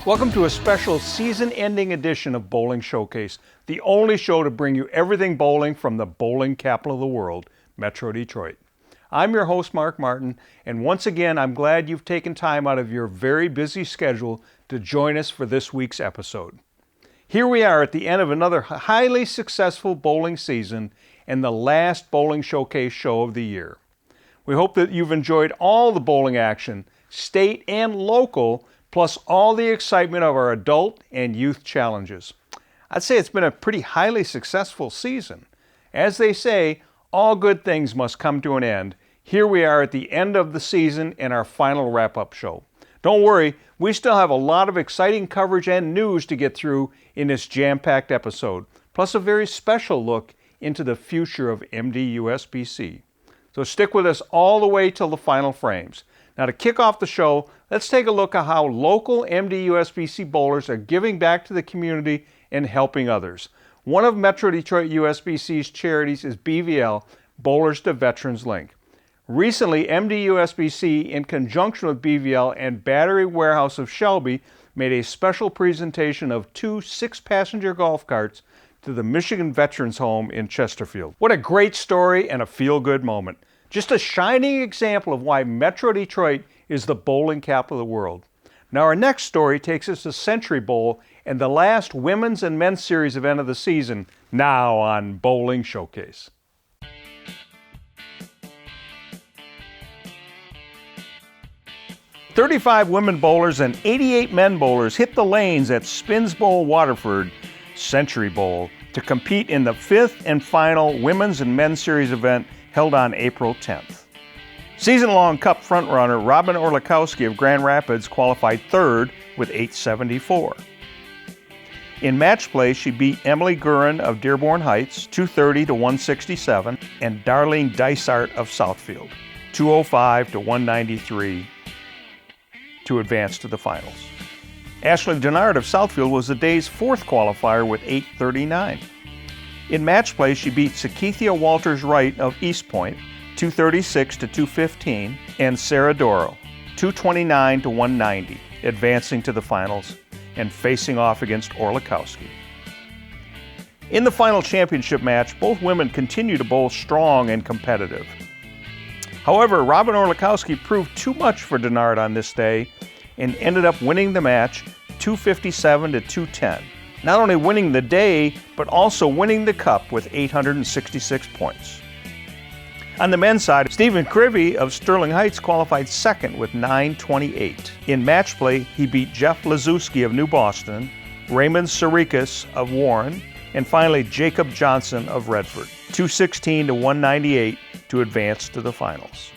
Welcome to a special season-ending edition of Bowling Showcase, the only show to bring you everything bowling from the bowling capital of the world, Metro Detroit. I'm your host, Mark Martin, and once again, I'm glad you've taken time out of your very busy schedule to join us for this week's episode. Here we are at the end of another highly successful bowling season and the last Bowling Showcase show of the year. We hope that you've enjoyed all the bowling action, state and local, plus all the excitement of our adult and youth challenges. I'd say it's been a pretty highly successful season. As they say, all good things must come to an end. Here we are at the end of the season and our final wrap-up show. Don't worry, we still have a lot of exciting coverage and news to get through in this jam-packed episode, plus a very special look into the future of MDUSBC. So stick with us all the way till the final frames. Now to kick off the show, let's take a look at how local MDUSBC bowlers are giving back to the community and helping others. One of Metro Detroit USBC's charities is BVL, Bowlers to Veterans Link. Recently, MDUSBC, in conjunction with BVL and Battery Warehouse of Shelby, made a special presentation of 2 6-passenger golf carts to the Michigan Veterans Home in Chesterfield. What a great story and a feel-good moment. Just a shining example of why Metro Detroit is the bowling capital of the world. Now our next story takes us to Century Bowl and the last women's and men's series event of the season, now on Bowling Showcase. "35 women bowlers and 88 men bowlers hit the lanes at Spins Bowl Waterford Century Bowl to compete in the 5th and final women's and men's series event held on April 10th. Season-long Cup frontrunner Robin Orlikowski of Grand Rapids qualified 3rd with 874. In match play, she beat Emily Gurin of Dearborn Heights 230 to 167 and Darlene Dysart of Southfield 205 to 193 to advance to the finals. Ashley Denard of Southfield was the day's 4th qualifier with 839. In match play, she beat Sakithia Walters-Wright of East Point 236 to 215 and Sarah Doro 229 to 190, advancing to the finals and facing off against Orlikowski. In the final championship match, both women continue to bowl strong and competitive. However, Robin Orlikowski proved too much for Denard on this day and ended up winning the match 257 to 210. Not only winning the day, but also winning the Cup with 866 points. On the men's side, Stephen Crivy of Sterling Heights qualified 2nd with 928. In match play, he beat Jeff Lazuski of New Boston, Raymond Sarikas of Warren, and finally Jacob Johnson of Redford, 216 to 198 to advance to the finals.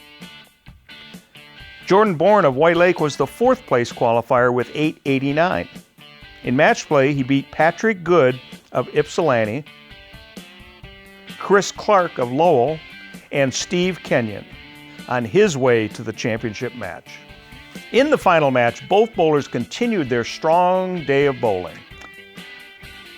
Jordan Bourne of White Lake was the 4th place qualifier with 889. In match play, he beat Patrick Good of Ypsilanti, Chris Clark of Lowell, and Steve Kenyon on his way to the championship match. In the final match, both bowlers continued their strong day of bowling.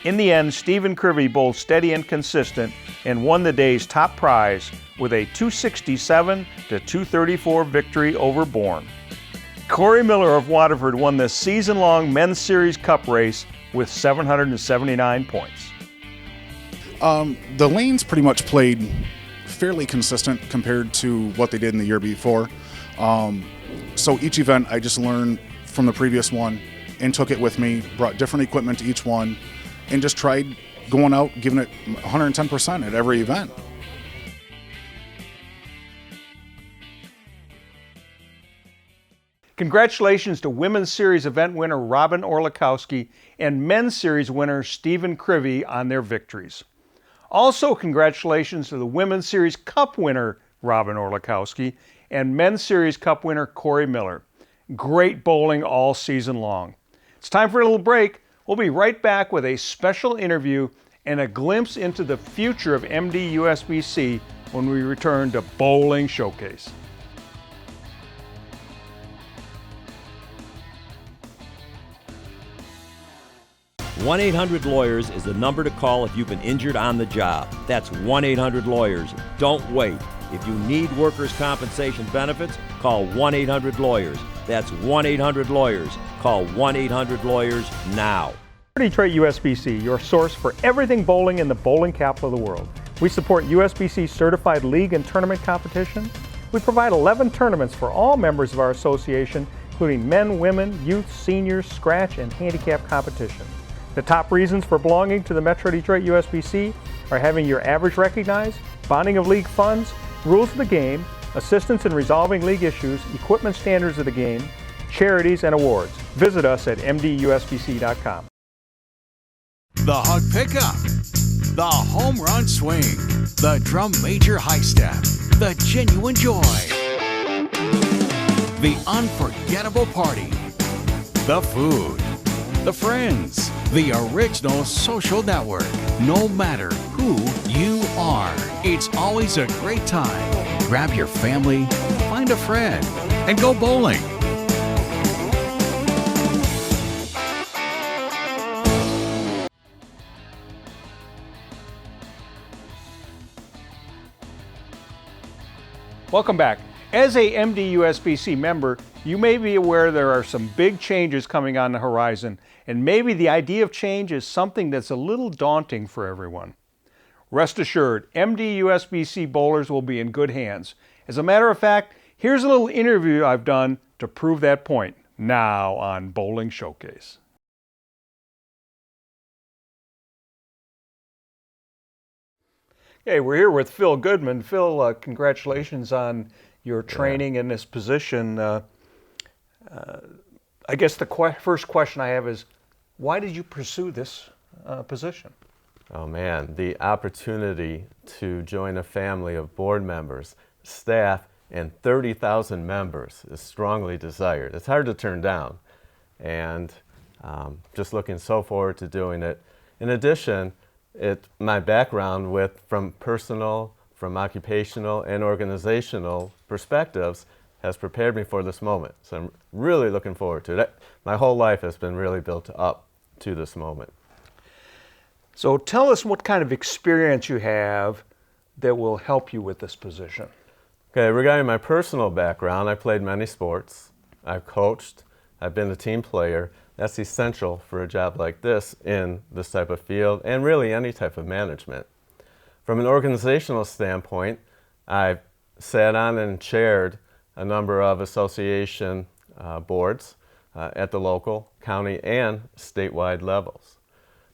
In the end, Stephen Crivy bowled steady and consistent and won the day's top prize with a 267 to 234 victory over Bourne. Corey Miller of Waterford won the season-long Men's Series Cup race with 779 points. The lanes pretty much played fairly consistent compared to what they did in the year before. So each event I just learned from the previous one and took it with me, brought different equipment to each one, and just tried going out, giving it 110% at every event. Congratulations to Women's Series event winner Robin Orlikowski and Men's Series winner Stephen Crivy on their victories. Also, congratulations to the Women's Series Cup winner Robin Orlikowski and Men's Series Cup winner Corey Miller. Great bowling all season long. It's time for a little break. We'll be right back with a special interview and a glimpse into the future of MDUSBC when we return to Bowling Showcase. 1-800-LAWYERS is the number to call if you've been injured on the job. That's 1-800-LAWYERS. Don't wait. If you need workers' compensation benefits, call 1-800-LAWYERS. That's 1-800-LAWYERS. Call 1-800-LAWYERS now. Detroit USBC, your source for everything bowling in the bowling capital of the world. We support USBC certified league and tournament competition. We provide 11 tournaments for all members of our association, including men, women, youth, seniors, scratch, and handicap competition. The top reasons for belonging to the Metro Detroit USBC are having your average recognized, bonding of league funds, rules of the game, assistance in resolving league issues, equipment standards of the game, charities, and awards. Visit us at MDUSBC.com. The hug pickup, the home run swing, the drum major high step, the genuine joy, the unforgettable party, the food, the friends, the original social network. No matter who you are, it's always a great time. Grab your family, find a friend, and go bowling. Welcome back. As a MDUSBC member, you may be aware there are some big changes coming on the horizon, and maybe the idea of change is something that's a little daunting for everyone. Rest assured, MDUSBC bowlers will be in good hands. As a matter of fact, here's a little interview I've done to prove that point, now on Bowling Showcase. Hey, we're here with Phil Goodman. Phil, congratulations on your training in this position. I guess the first question I have is, why did you pursue this position? Oh man, the opportunity to join a family of board members, staff, and 30,000 members is strongly desired. It's hard to turn down, and just looking so forward to doing it. In addition, my background from personal, from occupational, and organizational perspectives has prepared me for this moment. So I'm really looking forward to it. My whole life has been really built up to this moment. So tell us what kind of experience you have that will help you with this position. Okay, regarding my personal background, I played many sports. I've coached. I've been a team player. That's essential for a job like this in this type of field and really any type of management. From an organizational standpoint, I've sat on and chaired a number of association boards at the local, county, and statewide levels.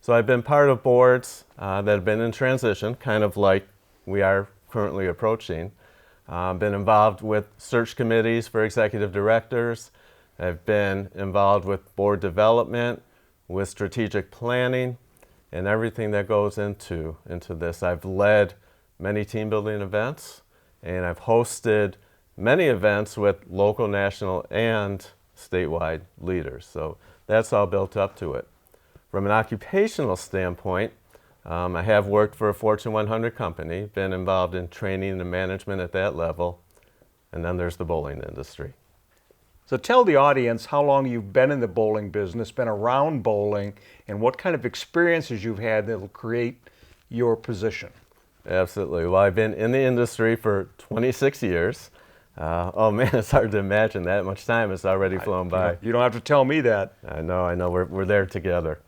So I've been part of boards that have been in transition, kind of like we are currently approaching. Been involved with search committees for executive directors. I've been involved with board development, with strategic planning, and everything that goes into this. I've led many team building events, and I've hosted many events with local, national, and statewide leaders. So that's all built up to it. From an occupational standpoint, I have worked for a Fortune 100 company, been involved in training and management at that level, and then there's the bowling industry. So tell the audience how long you've been in the bowling business, been around bowling, and what kind of experiences you've had that will create your position. Absolutely. Well, I've been in the industry for 26 years. Oh man, it's hard to imagine that much time has already flown by. You don't have to tell me that. I know, we're there together.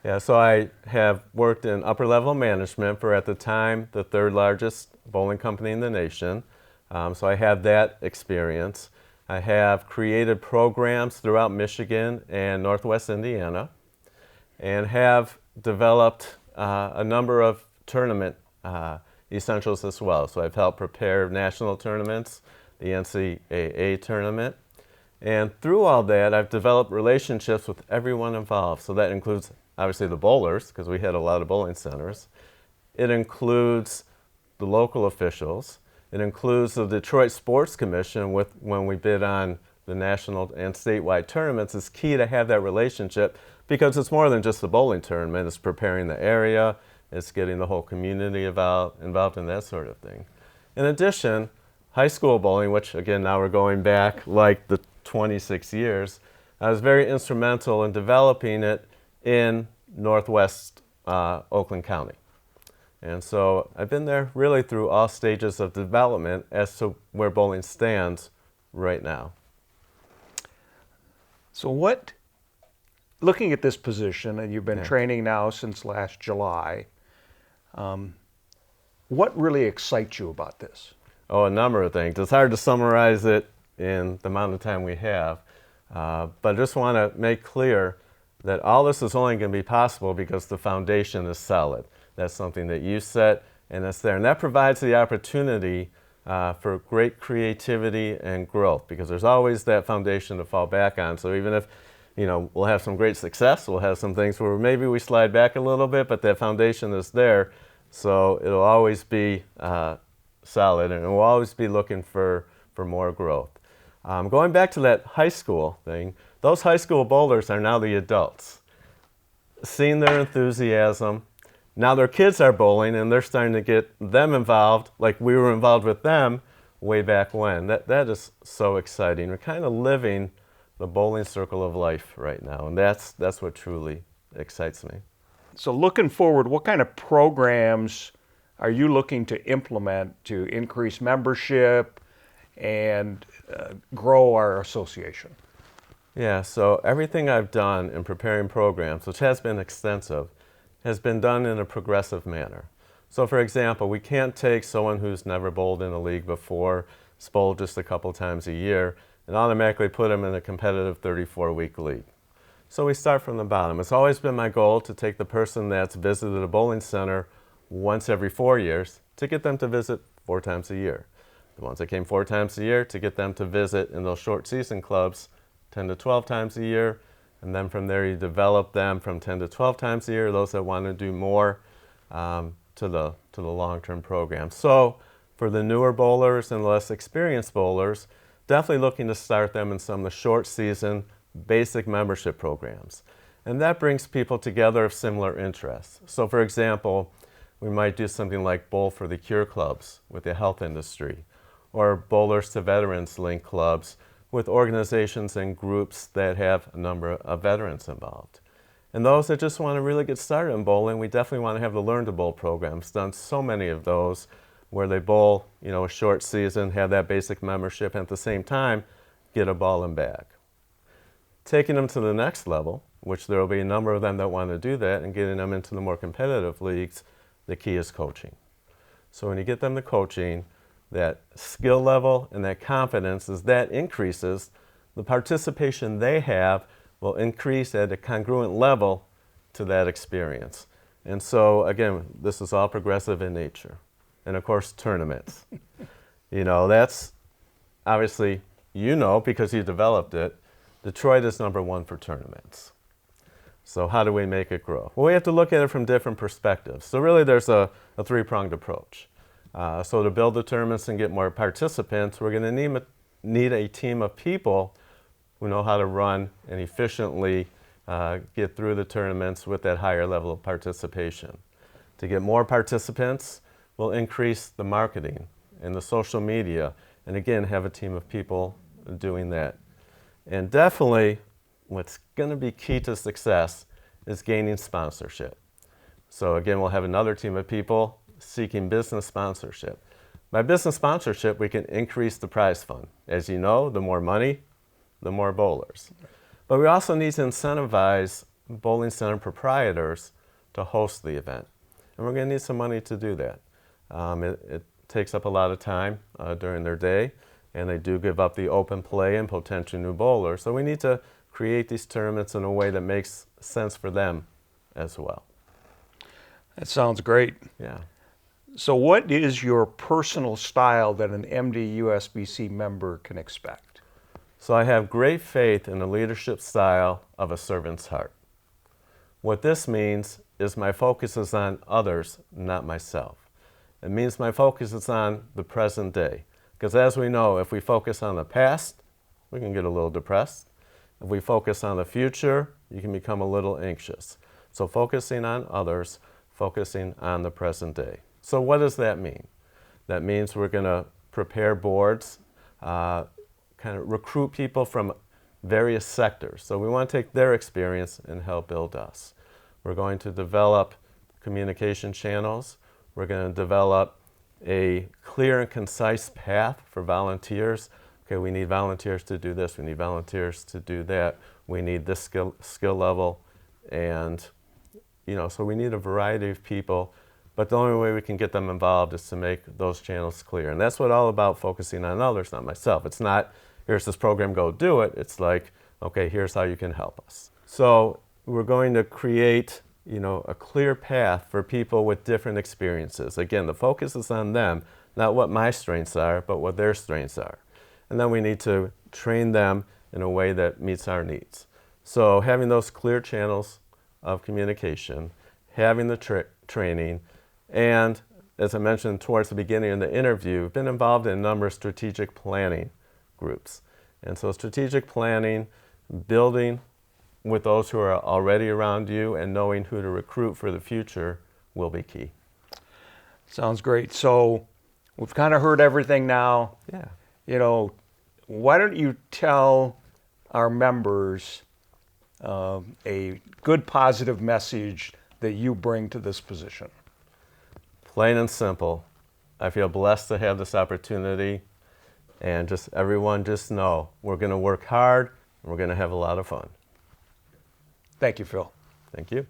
Yeah, so I have worked in upper level management for, at the time, the third largest bowling company in the nation. So I have that experience. I have created programs throughout Michigan and Northwest Indiana, and have developed a number of tournament essentials as well. So I've helped prepare national tournaments, the NCAA tournament, and through all that I've developed relationships with everyone involved. So that includes obviously the bowlers, because we had a lot of bowling centers. It includes the local officials. It includes the Detroit Sports Commission when we bid on the national and statewide tournaments. It's key to have that relationship because it's more than just the bowling tournament. It's preparing the area. It's getting the whole community involved in that sort of thing. In addition, high school bowling, which again now we're going back like the 26 years, I was very instrumental in developing it in Northwest Oakland County. And so I've been there really through all stages of development as to where bowling stands right now. So looking at this position, and you've been training now since last July, what really excites you about this? Oh, a number of things. It's hard to summarize it in the amount of time we have, but I just want to make clear that all this is only going to be possible because the foundation is solid. That's something that you set, and it's there. And that provides the opportunity for great creativity and growth, because there's always that foundation to fall back on. So even if, we'll have some great success, we'll have some things where maybe we slide back a little bit, but that foundation is there. So it'll always be solid, and we'll always be looking for more growth. Going back to that high school thing, those high school bowlers are now the adults. Seeing their enthusiasm, now their kids are bowling and they're starting to get them involved like we were involved with them way back when. That is so exciting. We're kind of living the bowling circle of life right now, and that's what truly excites me. So looking forward, what kind of programs are you looking to implement to increase membership and grow our association? Yeah, so everything I've done in preparing programs, which has been extensive, has been done in a progressive manner. So for example, we can't take someone who's never bowled in a league before, has bowled just a couple times a year, and automatically put them in a competitive 34-week league. So we start from the bottom. It's always been my goal to take the person that's visited a bowling center once every 4 years to get them to visit 4 times a year. The ones that came 4 times a year, to get them to visit in those short season clubs 10 to 12 times a year, and then from there you develop them from 10 to 12 times a year, those that want to do more, to the long-term program. So for the newer bowlers and less experienced bowlers, definitely looking to start them in some of the short season basic membership programs. And that brings people together of similar interests. So for example, we might do something like Bowl for the Cure clubs with the health industry, or Bowlers to Veterans link clubs with organizations and groups that have a number of veterans involved. And those that just want to really get started in bowling, we definitely want to have the Learn to Bowl programs. Done so many of those where they bowl, a short season, have that basic membership, and at the same time, get a ball and bag. Taking them to the next level, which there will be a number of them that want to do that, and getting them into the more competitive leagues, the key is coaching. So when you get them to coaching, that skill level and that confidence, as that increases, the participation they have will increase at a congruent level to that experience. And so again, this is all progressive in nature. And of course, tournaments. That's obviously, because you developed it, Detroit is #1 for tournaments. So how do we make it grow? Well, we have to look at it from different perspectives. So really there's a 3-pronged approach. So to build the tournaments and get more participants, we're going to need a team of people who know how to run and efficiently get through the tournaments with that higher level of participation. To get more participants, we'll increase the marketing and the social media, and again, have a team of people doing that. And definitely, what's going to be key to success is gaining sponsorship. So again, we'll have another team of people seeking business sponsorship. By business sponsorship, we can increase the prize fund. As you know, the more money, the more bowlers. But we also need to incentivize bowling center proprietors to host the event. And we're going to need some money to do that. It takes up a lot of time during their day, and they do give up the open play and potential new bowlers. So we need to create these tournaments in a way that makes sense for them as well. That sounds great. Yeah. So what is your personal style that an MDUSBC member can expect? So I have great faith in the leadership style of a servant's heart. What this means is my focus is on others, not myself. It means my focus is on the present day. Because as we know, if we focus on the past, we can get a little depressed. If we focus on the future, you can become a little anxious. So focusing on others, focusing on the present day. So what does that mean? That means we're going to prepare boards, kind of recruit people from various sectors. So we want to take their experience and help build us. We're going to develop communication channels. We're going to develop a clear and concise path for volunteers. Okay, we need volunteers to do this, we need volunteers to do that. we need this skill level, and so we need a variety of people, but the only way we can get them involved is to make those channels clear. And that's what all about focusing on others, not myself. It's not, here's this program, go do it. It's like, okay, here's how you can help us. So we're going to create, a clear path for people with different experiences. Again, the focus is on them, not what my strengths are, but what their strengths are. And then we need to train them in a way that meets our needs. So having those clear channels of communication, having the training, and as I mentioned towards the beginning of the interview, I've been involved in a number of strategic planning groups. And so strategic planning, building with those who are already around you and knowing who to recruit for the future will be key. Sounds great. So we've kind of heard everything now. Yeah. Why don't you tell our members a good positive message that you bring to this position? Plain and simple. I feel blessed to have this opportunity, and everyone know we're going to work hard and we're going to have a lot of fun. Thank you, Phil. Thank you.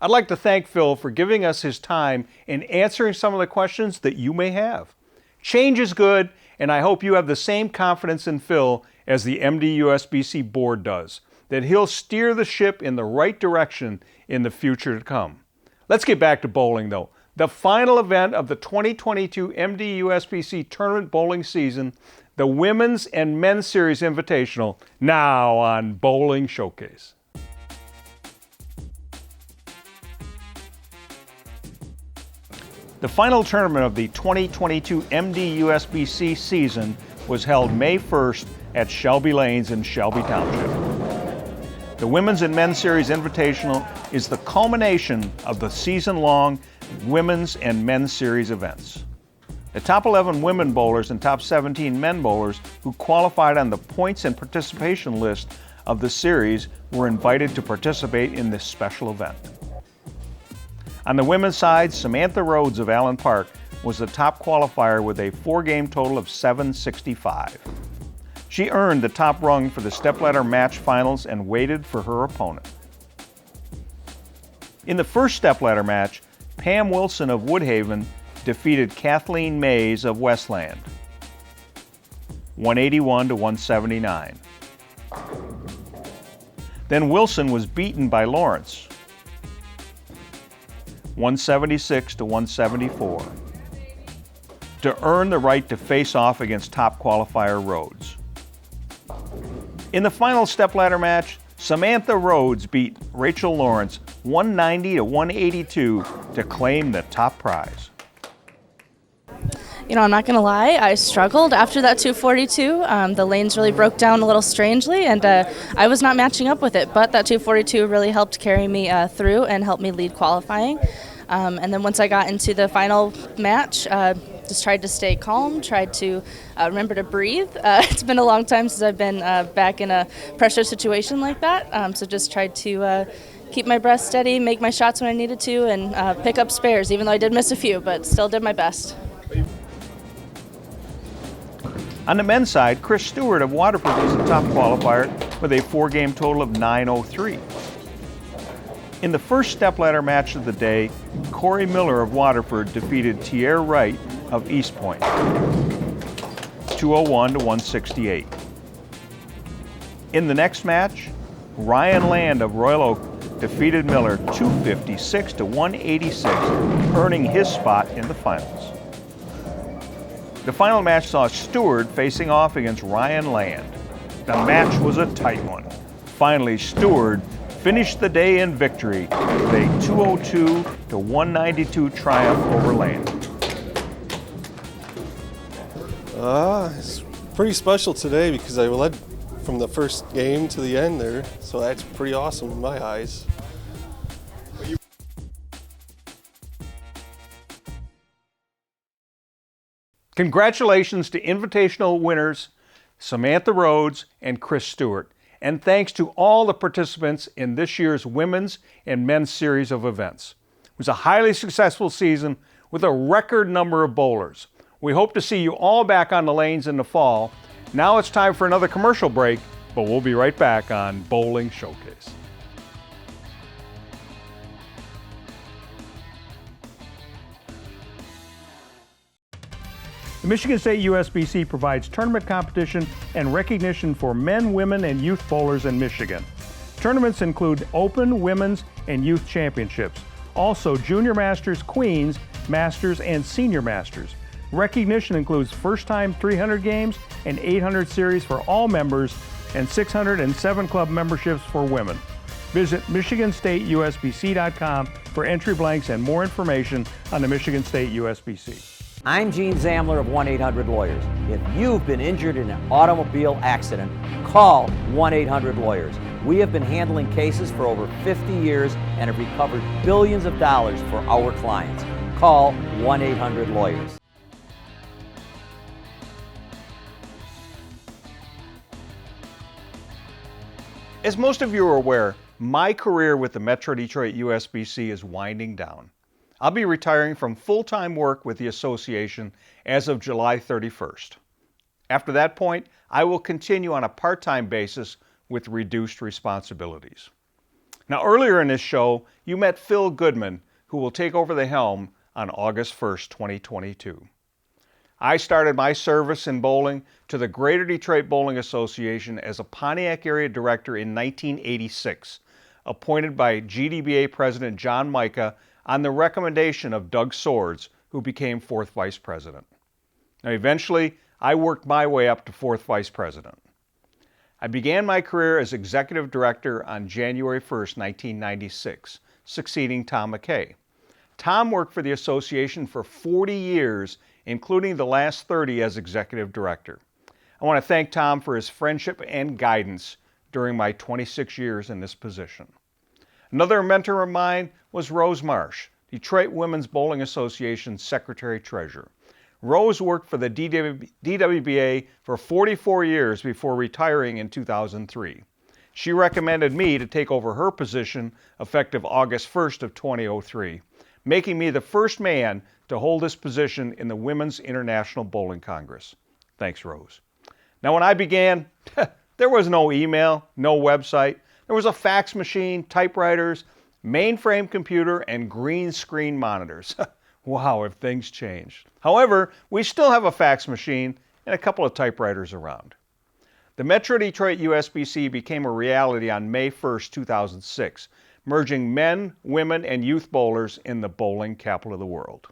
I'd like to thank Phil for giving us his time and answering some of the questions that you may have. Change is good, and I hope you have the same confidence in Phil as the MDUSBC board does, that he'll steer the ship in the right direction in the future to come. Let's get back to bowling, though. The final event of the 2022 MDUSBC tournament bowling season, the Women's and Men's Series Invitational, now on Bowling Showcase. The final tournament of the 2022 MDUSBC season was held May 1st at Shelby Lanes in Shelby Township. The Women's and Men's Series Invitational is the culmination of the season-long Women's and Men's Series events. The top 11 women bowlers and top 17 men bowlers who qualified on the points and participation list of the series were invited to participate in this special event. On the women's side, Samantha Rhodes of Allen Park was the top qualifier with a 4-game total of 765. She earned the top rung for the stepladder match finals and waited for her opponent. In the first stepladder match, Pam Wilson of Woodhaven defeated Kathleen Mays of Westland, 181 to 179. Then Wilson was beaten by Lawrence, 176 to 174, to earn the right to face off against top qualifier Rhodes. In the final stepladder match, Samantha Rhodes beat Rachel Lawrence 190 to 182 to claim the top prize. I'm not going to lie, I struggled after that 242. The lanes really broke down a little strangely, and I was not matching up with it, but that 242 really helped carry me through and helped me lead qualifying. And then once I got into the final match, just tried to stay calm, tried to remember to breathe. It's been a long time since I've been back in a pressure situation like that, so just tried to keep my breath steady, make my shots when I needed to, and pick up spares, even though I did miss a few, but still did my best. On the men's side, Chris Stewart of Waterford was the top qualifier with a 4-game total of 903. In the first stepladder match of the day, Corey Miller of Waterford defeated Tierre Wright of East Point, 201 to 168. In the next match, Ryan Land of Royal Oak defeated Miller 256 to 186, earning his spot in the finals. The final match saw Stewart facing off against Ryan Land. The match was a tight one. Finally, Stewart finished the day in victory with a 202 to 192 triumph over Land. It's pretty special today because I led from the first game to the end there, so that's pretty awesome in my eyes. Congratulations to Invitational winners Samantha Rhodes and Chris Stewart, and thanks to all the participants in this year's Women's and Men's Series of events. It was a highly successful season with a record number of bowlers. We hope to see you all back on the lanes in the fall. Now it's time for another commercial break. But we'll be right back on Bowling Showcase. The Michigan State USBC provides tournament competition and recognition for men, women, and youth bowlers in Michigan. Tournaments include Open, Women's, and Youth Championships. Also, Junior Masters, Queens, Masters, and Senior Masters. Recognition includes first-time 300 games and 800 series for all members and 607 club memberships for women. Visit MichiganStateUSBC.com for entry blanks and more information on the Michigan State USBC. I'm Gene Zamler of 1-800-Lawyers. If you've been injured in an automobile accident, call 1-800-Lawyers. We have been handling cases for over 50 years and have recovered billions of dollars for our clients. Call 1-800-Lawyers. As most of you are aware, my career with the Metro Detroit USBC is winding down. I'll be retiring from full-time work with the association as of July 31st. After that point, I will continue on a part-time basis with reduced responsibilities. Now, earlier in this show, you met Phil Goodman, who will take over the helm on August 1st, 2022. I started my service in bowling to the Greater Detroit Bowling Association as a Pontiac Area Director in 1986, appointed by GDBA President John Micah on the recommendation of Doug Swords, who became 4th Vice President. Now, eventually, I worked my way up to 4th Vice President. I began my career as Executive Director on January 1st, 1996, succeeding Tom McKay. Tom worked for the association for 40 years, including the last 30 as Executive Director. I want to thank Tom for his friendship and guidance during my 26 years in this position. Another mentor of mine was Rose Marsh, Detroit Women's Bowling Association's Secretary-Treasurer. Rose worked for the DWBA for 44 years before retiring in 2003. She recommended me to take over her position effective August 1st of 2003, making me the first man to hold this position in the Women's International Bowling Congress. Thanks, Rose. Now, when I began, there was no email, no website. There was a fax machine, typewriters, mainframe computer, and green screen monitors. Wow, have things changed. However, we still have a fax machine and a couple of typewriters around. The Metro Detroit USBC became a reality on May 1st, 2006, merging men, women, and youth bowlers in the bowling capital of the world.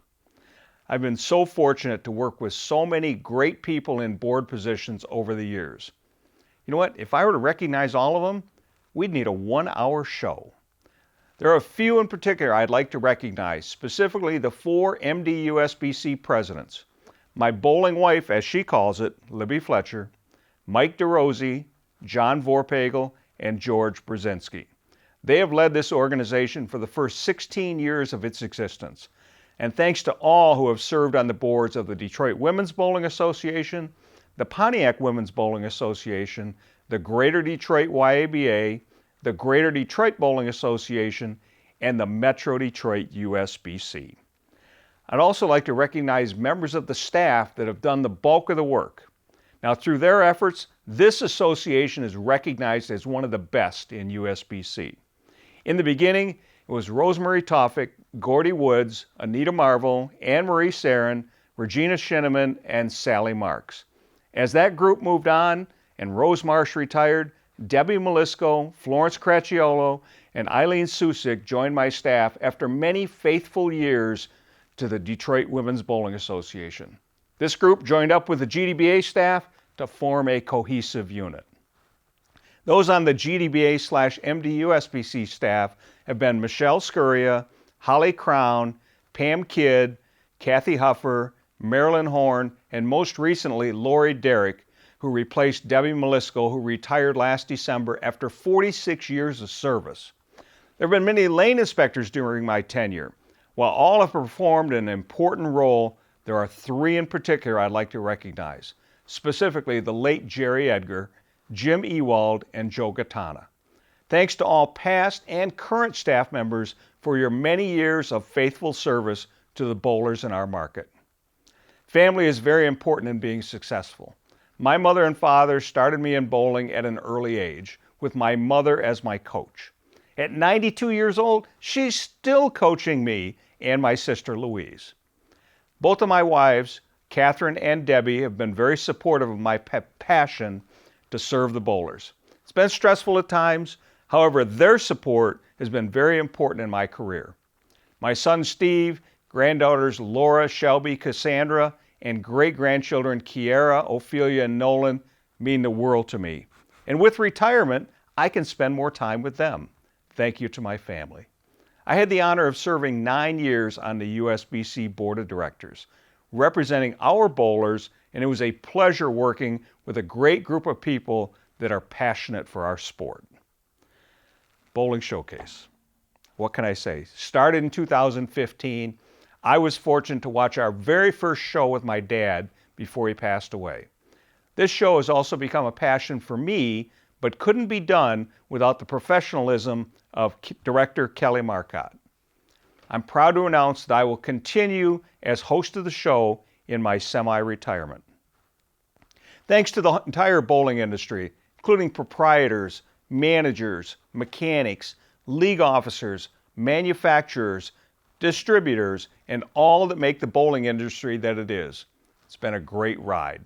I've been so fortunate to work with so many great people in board positions over the years. You know what? If I were to recognize all of them, we'd need a 1-hour show. There are a few in particular I'd like to recognize, specifically the 4 MDUSBC presidents. My bowling wife, as she calls it, Libby Fletcher, Mike DeRosie, John Vorpagel, and George Brzezinski. They have led this organization for the first 16 years of its existence. And thanks to all who have served on the boards of the Detroit Women's Bowling Association, the Pontiac Women's Bowling Association, the Greater Detroit YABA, the Greater Detroit Bowling Association, and the Metro Detroit USBC. I'd also like to recognize members of the staff that have done the bulk of the work. Now, through their efforts, this association is recognized as one of the best in USBC. In the beginning, it was Rosemary Toffick, Gordy Woods, Anita Marvel, Anne-Marie Sarin, Regina Shinneman, and Sally Marks. As that group moved on and Rose Marsh retired, Debbie Molisco, Florence Cracciolo, and Eileen Susik joined my staff after many faithful years to the Detroit Women's Bowling Association. This group joined up with the GDBA staff to form a cohesive unit. Those on the GDBA/MDUSBC staff have been Michelle Scuria, Holly Crown, Pam Kidd, Kathy Huffer, Marilyn Horn, and most recently Lori Derrick, who replaced Debbie Molisco, who retired last December after 46 years of service. There have been many lane inspectors during my tenure. While all have performed an important role, there are 3 in particular I'd like to recognize, specifically the late Jerry Edgar, Jim Ewald, and Joe Gattana. Thanks to all past and current staff members for your many years of faithful service to the bowlers in our market. Family is very important in being successful. My mother and father started me in bowling at an early age, with my mother as my coach. At 92 years old, she's still coaching me and my sister Louise. Both of my wives, Catherine and Debbie, have been very supportive of my passion to serve the bowlers. It's been stressful at times, however, their support has been very important in my career. My son Steve, granddaughters Laura, Shelby, Cassandra, and great-grandchildren Kiara, Ophelia, and Nolan mean the world to me. And with retirement, I can spend more time with them. Thank you to my family. I had the honor of serving 9 years on the USBC Board of Directors, representing our bowlers, and it was a pleasure working with a great group of people that are passionate for our sport. Bowling Showcase. What can I say? Started in 2015. I was fortunate to watch our very first show with my dad before he passed away. This show has also become a passion for me, but couldn't be done without the professionalism of director Kelly Marcotte. I'm proud to announce that I will continue as host of the show in my semi-retirement. Thanks to the entire bowling industry, including proprietors, managers, mechanics, league officers, manufacturers, distributors, and all that make the bowling industry that it is. It's been a great ride.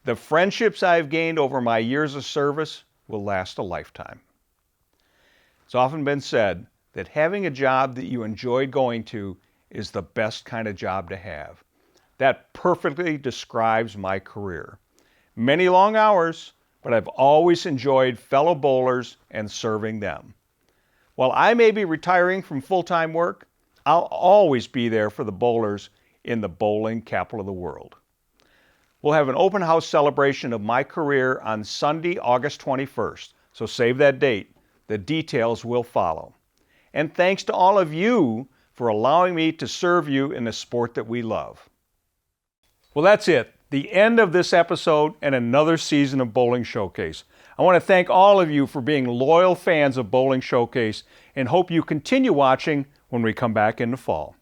The friendships I've gained over my years of service will last a lifetime. It's often been said that having a job that you enjoy going to is the best kind of job to have. That perfectly describes my career. Many long hours, but I've always enjoyed fellow bowlers and serving them. While I may be retiring from full-time work, I'll always be there for the bowlers in the bowling capital of the world. We'll have an open house celebration of my career on Sunday, August 21st, so save that date. The details will follow. And thanks to all of you for allowing me to serve you in the sport that we love. Well, that's it. The end of this episode and another season of Bowling Showcase. I want to thank all of you for being loyal fans of Bowling Showcase and hope you continue watching when we come back in the fall.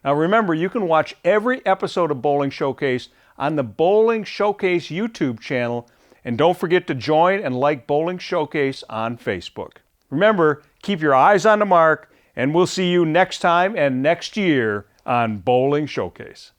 Now remember, you can watch every episode of Bowling Showcase on the Bowling Showcase YouTube channel, and don't forget to join and like Bowling Showcase on Facebook. Remember, keep your eyes on the mark, and we'll see you next time and next year on Bowling Showcase.